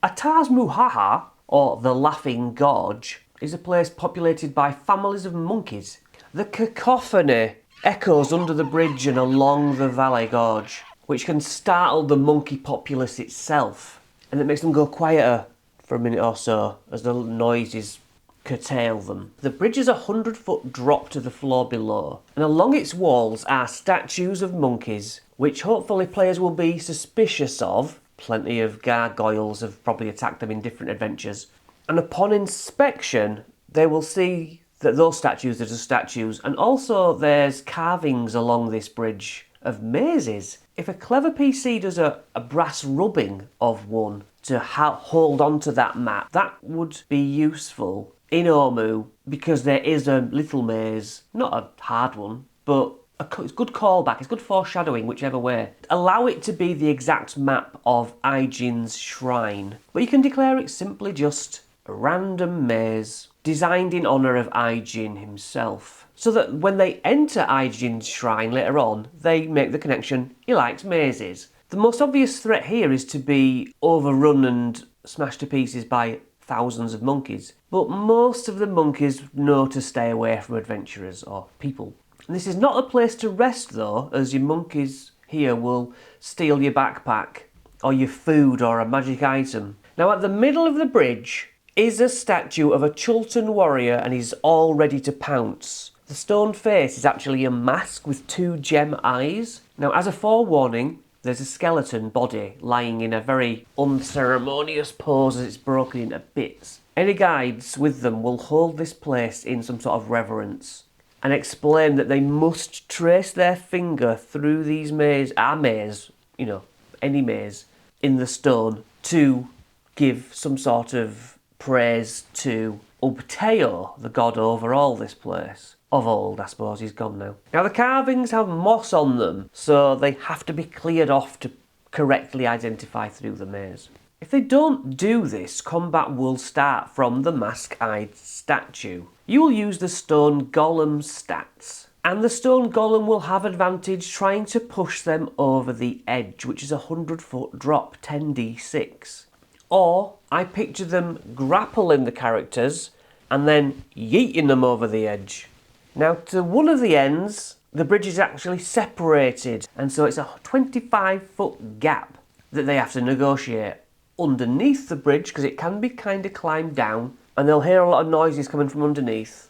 Ataaz Muhahah, or the Laughing Gorge, is a place populated by families of monkeys. The cacophony echoes under the bridge and along the valley gorge, which can startle the monkey populace itself, and it makes them go quieter for a minute or so as the noises curtail them. The bridge is a 100-foot drop to the floor below, and along its walls are statues of monkeys, which hopefully players will be suspicious of. Plenty of gargoyles have probably attacked them in different adventures, and upon inspection they will see that those statues are just statues, and also there's carvings along this bridge of mazes. If a clever PC does a brass rubbing of one to hold on to that map, that would be useful in Omu, because there is a little maze, not a hard one, but it's good callback, it's good foreshadowing whichever way. Allow it to be the exact map of Aijin's shrine, but you can declare it simply just a random maze designed in honour of Aijin himself, so that when they enter Aijin's shrine later on, they make the connection, he likes mazes. The most obvious threat here is to be overrun and smashed to pieces by thousands of monkeys, but most of the monkeys know to stay away from adventurers or people. And this is not a place to rest though, as your monkeys here will steal your backpack or your food or a magic item. Now at the middle of the bridge is a statue of a Chultan warrior, and he's all ready to pounce. The stone face is actually a mask with 2 gem eyes. Now as a forewarning, there's a skeleton body lying in a very unceremonious pose as it's broken into bits. Any guides with them will hold this place in some sort of reverence and explain that they must trace their finger through these maze, any maze, in the stone to give some sort of praise to Ubteo, the god over all this place. Of old, I suppose, he's gone now. Now the carvings have moss on them, so they have to be cleared off to correctly identify through the maze. If they don't do this, combat will start from the mask-eyed statue. You will use the stone golem's stats, and the stone golem will have advantage trying to push them over the edge, which is a 100-foot drop, 10d6. Or I picture them grappling the characters and then yeeting them over the edge. Now to one of the ends, the bridge is actually separated, and so it's a 25-foot gap that they have to negotiate underneath the bridge, because it can be kind of climbed down, and they'll hear a lot of noises coming from underneath.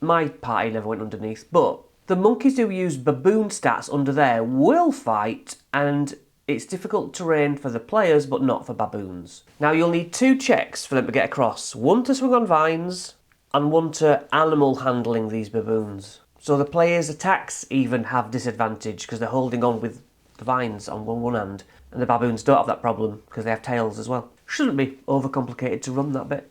My party never went underneath, but the monkeys who use baboon stats under there will fight, and it's difficult terrain for the players but not for baboons. Now you'll need 2 checks for them to get across, one to swing on vines and one to animal handling these baboons. So the players' attacks even have disadvantage because they're holding on with the vines on one hand, and the baboons don't have that problem because they have tails as well. Shouldn't be overcomplicated to run that bit.